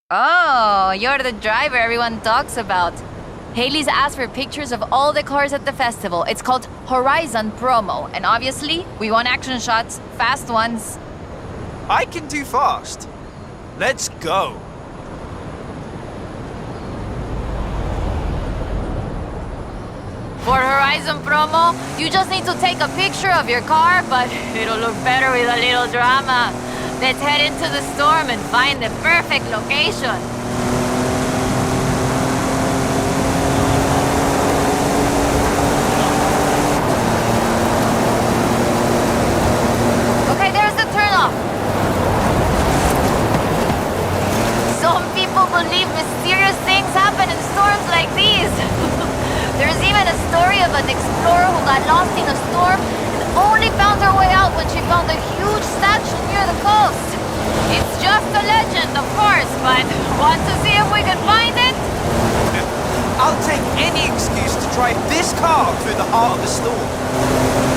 Oh, you're the driver everyone talks about. Haley's asked for pictures of all the cars at the festival. It's called Horizon Promo, and obviously, we want action shots, fast ones. I can do fast. Let's go. For Horizon Promo, you just need to take a picture of your car, but it'll look better with a little drama. Let's head into the storm and find the perfect location. Okay, there's the turnoff. Some people believe mysterious things happen in storms like these. There's even a story of an explorer who got lost in a storm and only found her way out when she found a huge statue near the coast. It's just a legend, of course, but want to see if we can find it? I'll take any excuse to drive this car through the heart of the storm.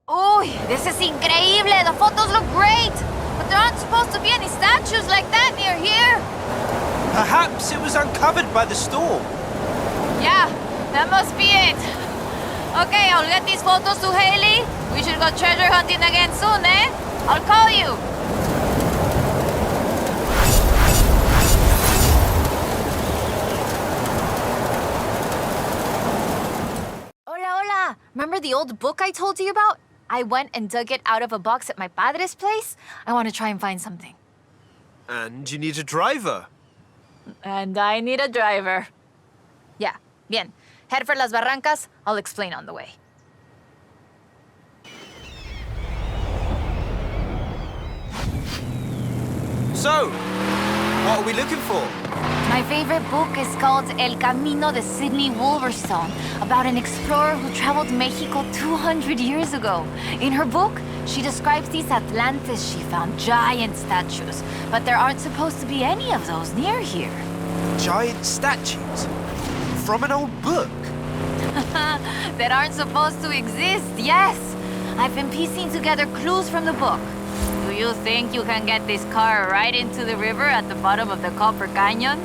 Uy, this is increíble! The photos look great! But there aren't supposed to be any statues like that near here! Perhaps it was uncovered by the storm. Yeah, that must be it. Okay, I'll get these photos to Haley. We should go treasure hunting again soon, eh? I'll call you. Hola, hola! Remember the old book I told you about? I went and dug it out of a box at my padre's place. I want to try and find something. And you need a driver. And I need a driver. Yeah, bien. Head for Las Barrancas. I'll explain on the way. So, what are we looking for? My favorite book is called El Camino de Sidney Wolverstone, about an explorer who traveled Mexico 200 years ago. In her book, she describes these Atlantis she found, giant statues, but there aren't supposed to be any of those near here. Giant statues? From an old book? That aren't supposed to exist, yes. I've been piecing together clues from the book. Do you think you can get this car right into the river at the bottom of the Copper Canyon?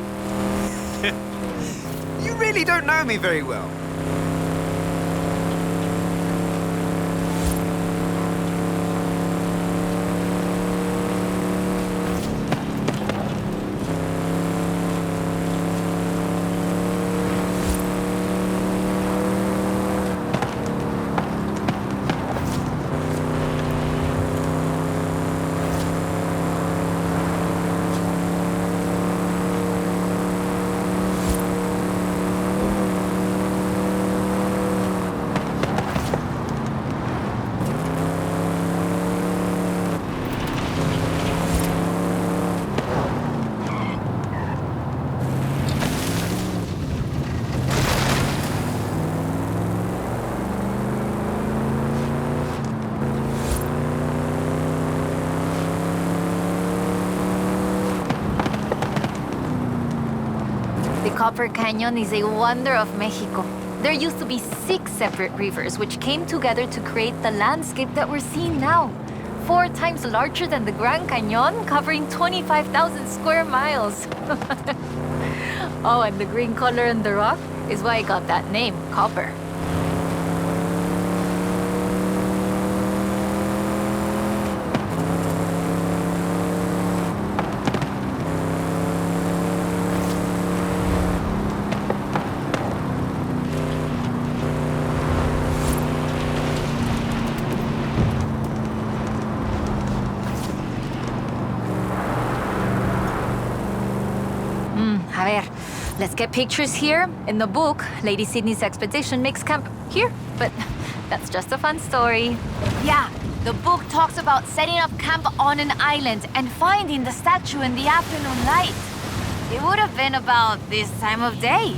You really don't know me very well. The Copper Canyon is a wonder of Mexico. There used to be 6 separate rivers which came together to create the landscape that we're seeing now. 4 times larger than the Grand Canyon, covering 25,000 square miles. Oh, and the green color in the rock is why it got that name, copper. Let's get pictures here. In the book, Lady Sidney's expedition makes camp here, but that's just a fun story. Yeah, the book talks about setting up camp on an island and finding the statue in the afternoon light. It would have been about this time of day.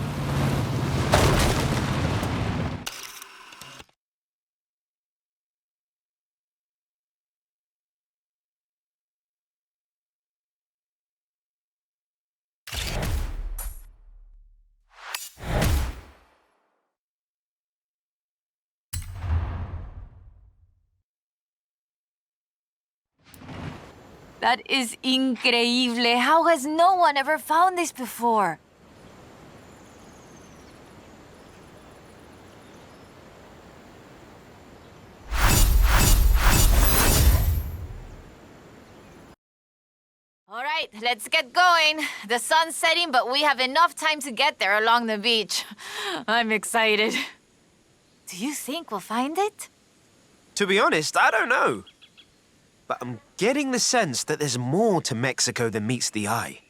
That is increíble. How has no one ever found this before? All right, let's get going. The sun's setting, but we have enough time to get there along the beach. I'm excited. Do you think we'll find it? To be honest, I don't know. But I'm getting the sense that there's more to Mexico than meets the eye.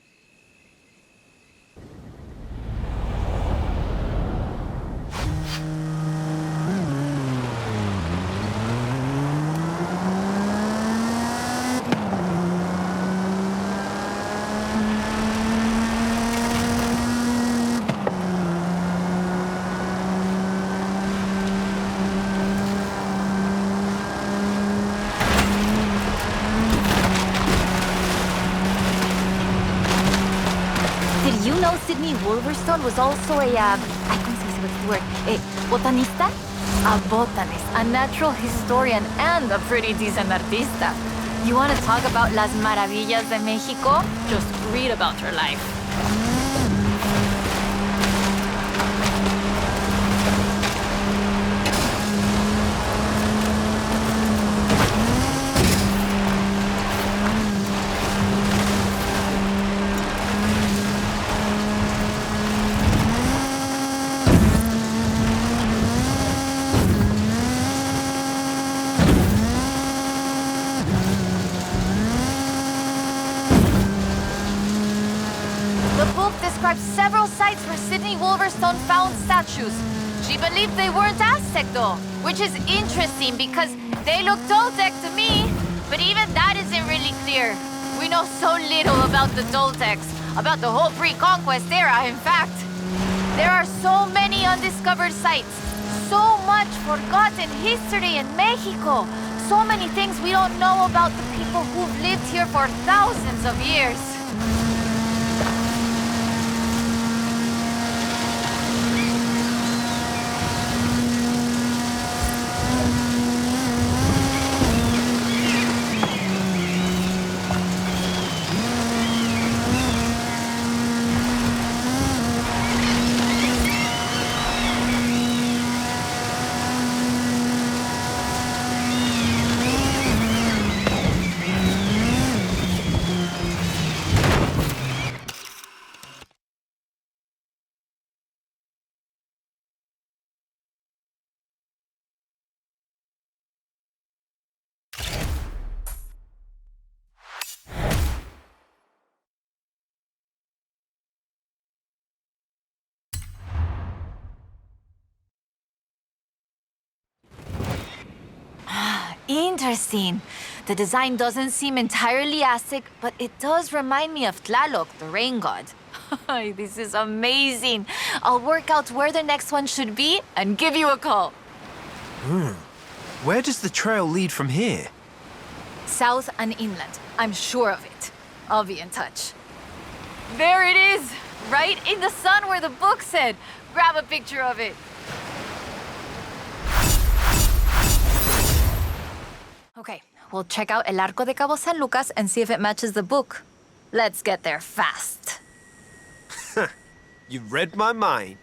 Sidney Wolverstone was also a, ¿cómo se dice what's the word? A botanista? A botanist, a natural historian, and a pretty decent artista. You want to talk about las maravillas de Mexico? Just read about her life. Several sites where Sidney Wolverstone found statues. She believed they weren't Aztec though, which is interesting because they look Toltec to me, but even that isn't really clear. We know so little about the Toltecs, about the whole pre-conquest era, in fact. There are so many undiscovered sites, so much forgotten history in Mexico, so many things we don't know about the people who've lived here for thousands of years. Interesting. The design doesn't seem entirely Aztec, but it does remind me of Tlaloc, the rain god. This is amazing. I'll work out where the next one should be and give you a call. Where does the trail lead from here? South and inland. I'm sure of it. I'll be in touch. There it is! Right in the sun where the book said. Grab a picture of it. Okay, we'll check out El Arco de Cabo San Lucas and see if it matches the book. Let's get there fast. You read my mind.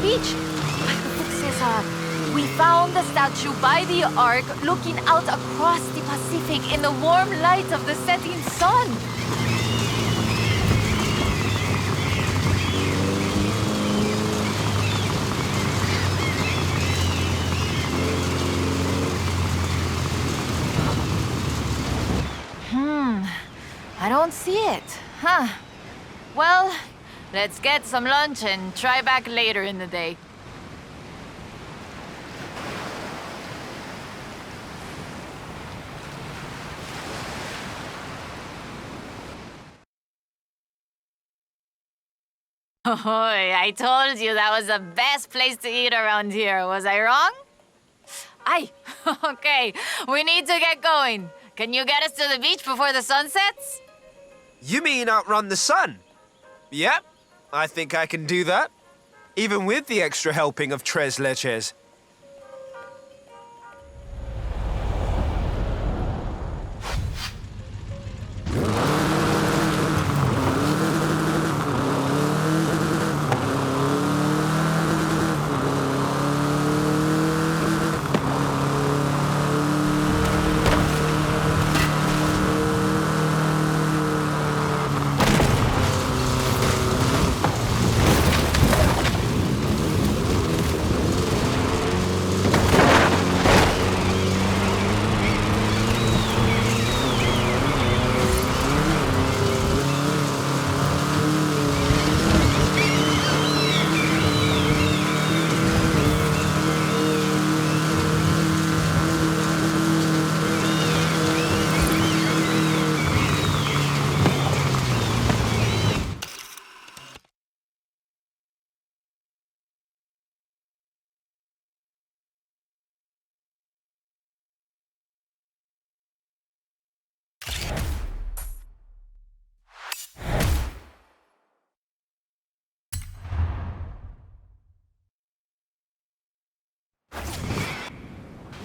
beach. Like the book says, we found the statue by the ark looking out across the Pacific in the warm light of the setting sun. I don't see it. Huh. Well, let's get some lunch and try back later in the day. Oh, I told you that was the best place to eat around here. Was I wrong? Aye. Okay, we need to get going. Can you get us to the beach before the sun sets? You mean outrun the sun? Yep, I think I can do that. Even with the extra helping of tres leches.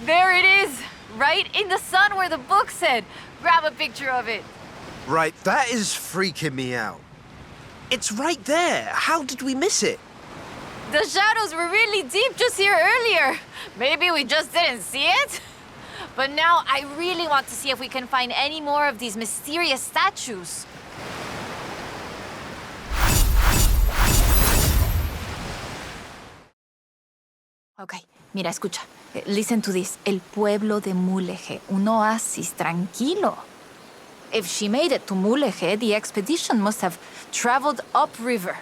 There it is! Right in the sun where the book said. Grab a picture of it. Right, that is freaking me out. It's right there. How did we miss it? The shadows were really deep just here earlier. Maybe we just didn't see it? But now I really want to see if we can find any more of these mysterious statues. Okay, mira, escucha. Listen to this. El pueblo de Mulege, un oasis tranquilo. If she made it to Mulege, the expedition must have traveled upriver.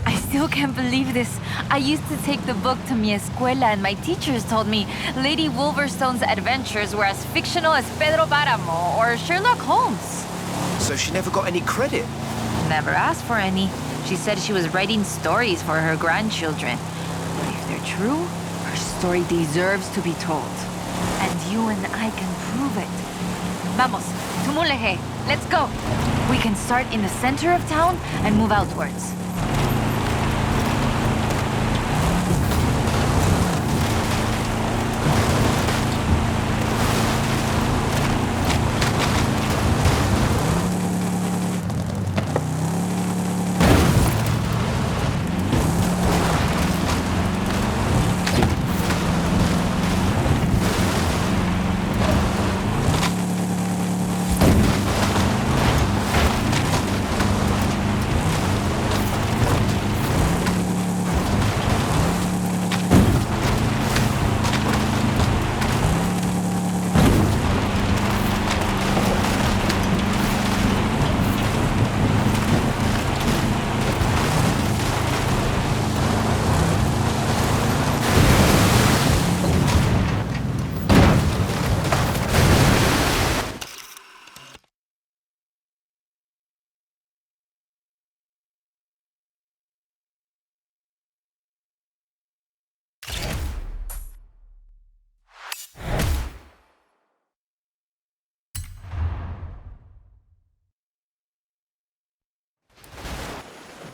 I still can't believe this. I used to take the book to mi escuela and my teachers told me Lady Wolverstone's adventures were as fictional as Pedro Páramo or Sherlock Holmes. So she never got any credit? Never asked for any. She said she was writing stories for her grandchildren. But if they're true, her story deserves to be told. And you and I can prove it. Vamos, to Mulege. Let's go. We can start in the center of town and move outwards.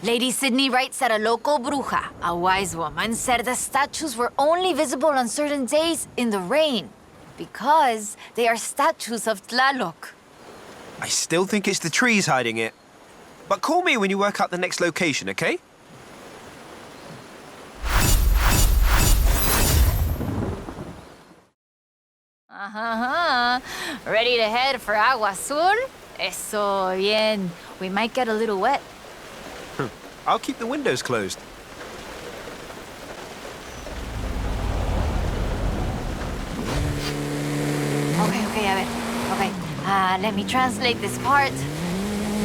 Lady Sidney writes that a local bruja, a wise woman, said the statues were only visible on certain days in the rain because they are statues of Tlaloc. I still think it's the trees hiding it. But call me when you work out the next location, okay? Ready to head for Agua Azul? Eso bien. We might get a little wet. I'll keep the windows closed. Okay, a ver. Okay, let me translate this part.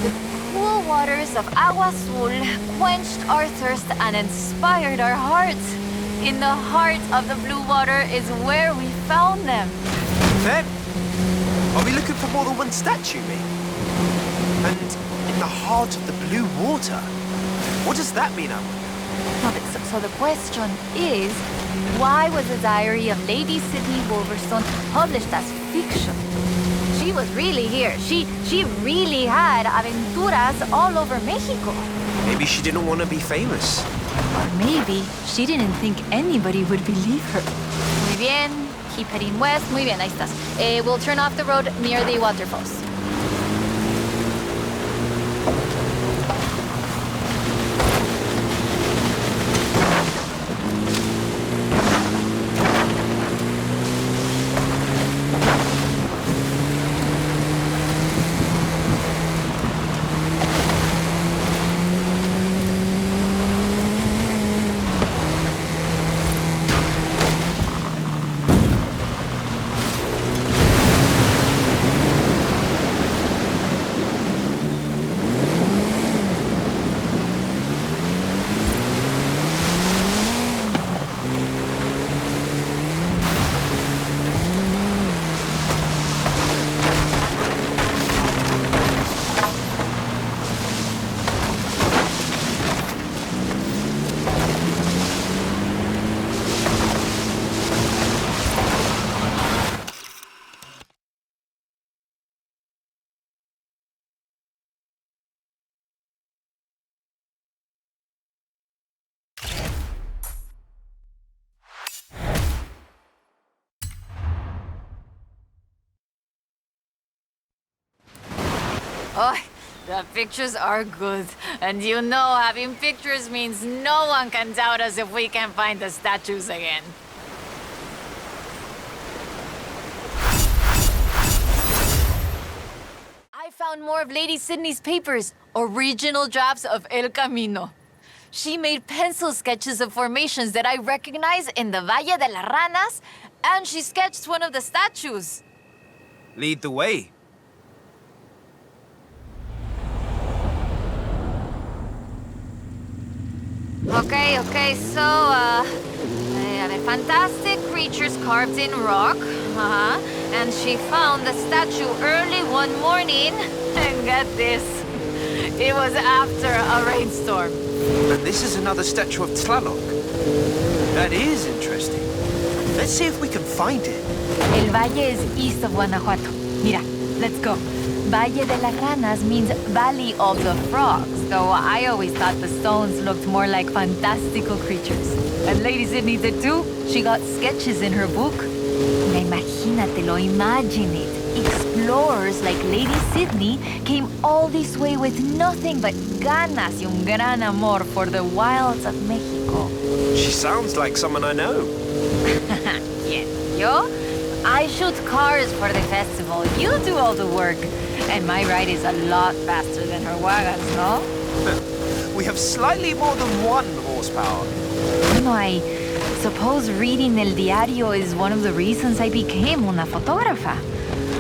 The cool waters of Agua Azul quenched our thirst and inspired our hearts. In the heart of the blue water is where we found them. Then, are we looking for more than one statue, mate? And in the heart of the blue water? What does that mean, I wonder? So the question is, why was the diary of Lady Sidney Wolverstone published as fiction? She was really here. She really had aventuras all over Mexico. Maybe she didn't want to be famous. Or maybe she didn't think anybody would believe her. Muy bien. Keep heading west. Muy bien, ahí estás. We'll turn off the road near the waterfalls. Oh, the pictures are good. And you know, having pictures means no one can doubt us if we can find the statues again. I found more of Lady Sidney's papers, original drafts of El Camino. She made pencil sketches of formations that I recognize in the Valle de las Ranas, and she sketched one of the statues. Lead the way. Okay, so, a ver, fantastic creatures carved in rock. And she found the statue early one morning. And get this, it was after a rainstorm. And this is another statue of Tlaloc. That is interesting. Let's see if we can find it. El Valle is east of Guanajuato. Mira, let's go. Valle de las Ranas means Valley of the Frogs, though I always thought the stones looked more like fantastical creatures. And Lady Sidney did too. She got sketches in her book. Imagínatelo, imagine it. Explorers like Lady Sidney came all this way with nothing but ganas y un gran amor for the wilds of Mexico. She sounds like someone I know. Yeah, yo? I shoot cars for the festival. You do all the work. And my ride is a lot faster than her wagons, no? We have slightly more than 1 horsepower. I suppose reading El Diario is one of the reasons I became una fotógrafa.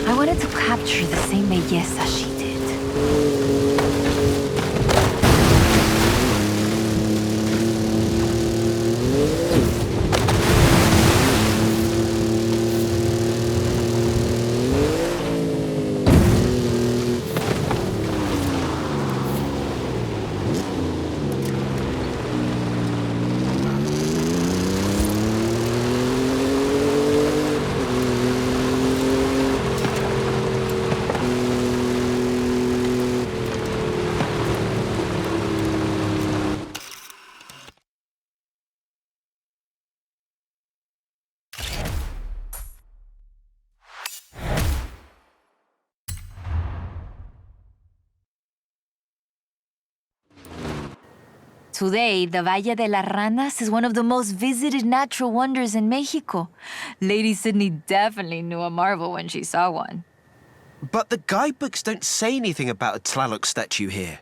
I wanted to capture the same belleza she did. Today, the Valle de las Ranas is one of the most visited natural wonders in Mexico. Lady Sidney definitely knew a marvel when she saw one. But the guidebooks don't say anything about a Tlaloc statue here.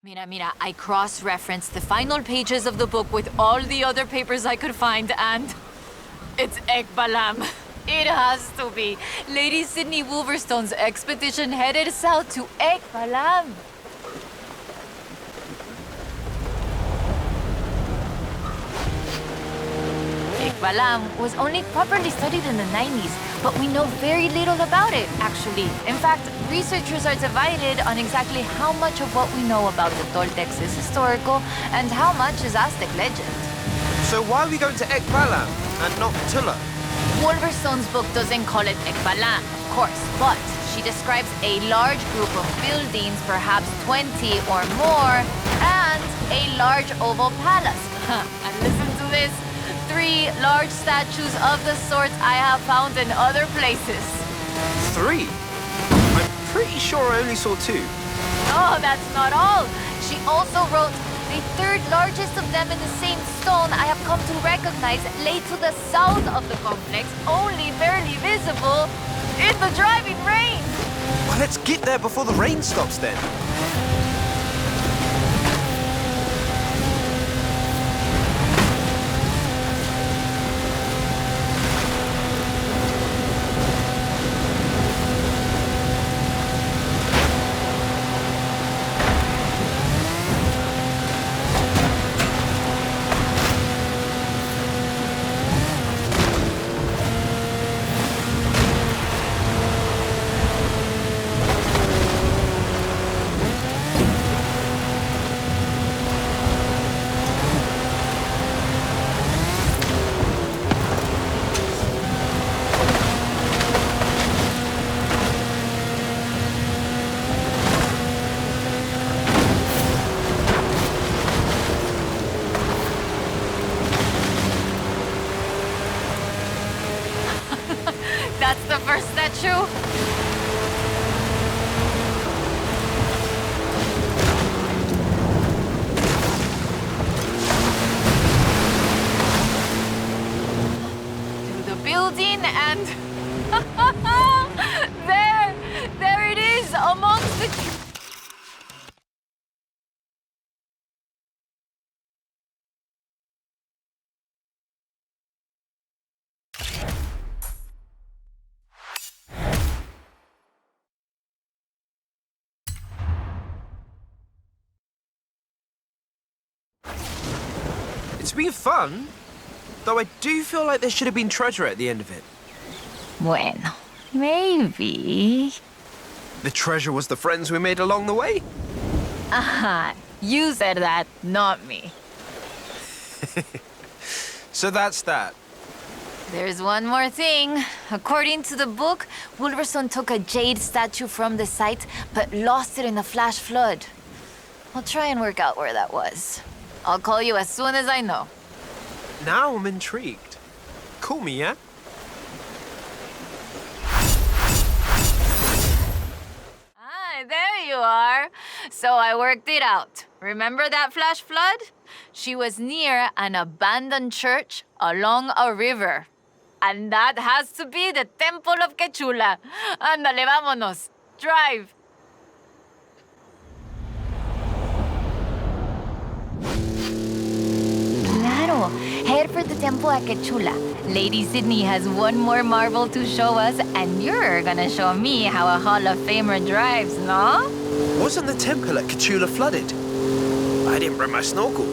Mira, I cross-referenced the final pages of the book with all the other papers I could find, and it's Ekbalam. It has to be. Lady Sidney Wolverstone's expedition headed south to Ekbalam. Ekbalam was only properly studied in the 90s, but we know very little about it, actually. In fact, researchers are divided on exactly how much of what we know about the Toltecs is historical and how much is Aztec legend. So why are we going to Ekbalam and not Tula? Wolverstone's book doesn't call it Ekbalam, of course, but she describes a large group of buildings, perhaps 20 or more, and a large oval palace. And listen to this. 3 large statues of the sorts I have found in other places. 3? I'm pretty sure I only saw 2. Oh, that's not all. She also wrote, the 3rd largest of them in the same stone I have come to recognize lay to the south of the complex, only barely visible in the driving rain. Well, let's get there before the rain stops then. That's the first statue. To the building and there it is amongst the It's been fun, though I do feel like there should have been treasure at the end of it. Bueno, maybe. The treasure was the friends we made along the way? Aha, you said that, not me. So that's that. There's one more thing. According to the book, Wolverstone took a jade statue from the site, but lost it in the flash flood. I'll try and work out where that was. I'll call you as soon as I know. Now I'm intrigued. Call me, yeah? Ah, there you are. So I worked it out. Remember that flash flood? She was near an abandoned church along a river. And that has to be the Temple of Quechula. Ándale, vámonos. Drive. Claro. Head for the temple at Quechula. Lady Sidney has one more marvel to show us, and you're gonna show me how a Hall of Famer drives, no? Wasn't the temple at Quechula flooded? I didn't bring my snorkel.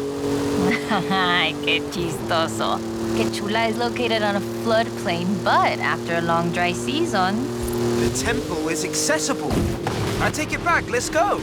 Qué chistoso. Quechula is located on a floodplain, but after a long dry season... The temple is accessible. I take it back, let's go.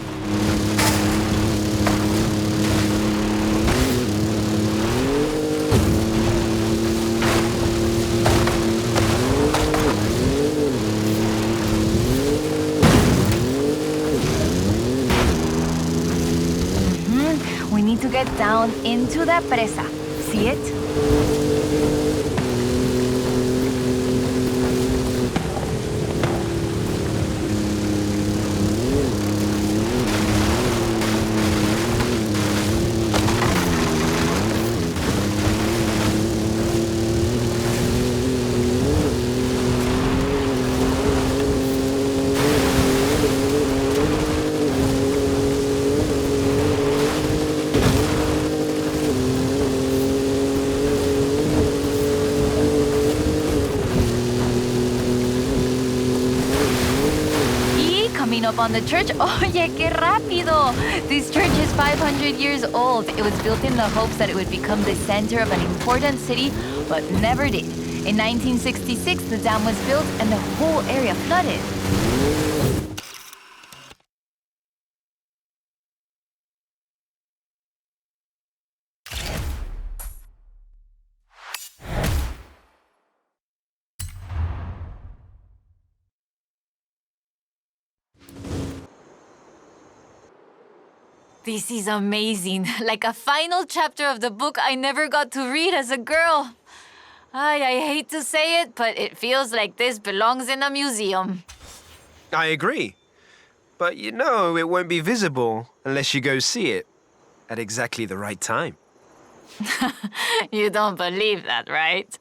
We need to get down into that presa. See it? up on the church. Oye, qué rápido! This church is 500 years old. It was built in the hopes that it would become the center of an important city, but never did. In 1966, the dam was built and the whole area flooded. This is amazing. Like a final chapter of the book I never got to read as a girl. I hate to say it, but it feels like this belongs in a museum. I agree. But you know it won't be visible unless you go see it at exactly the right time. You don't believe that, right?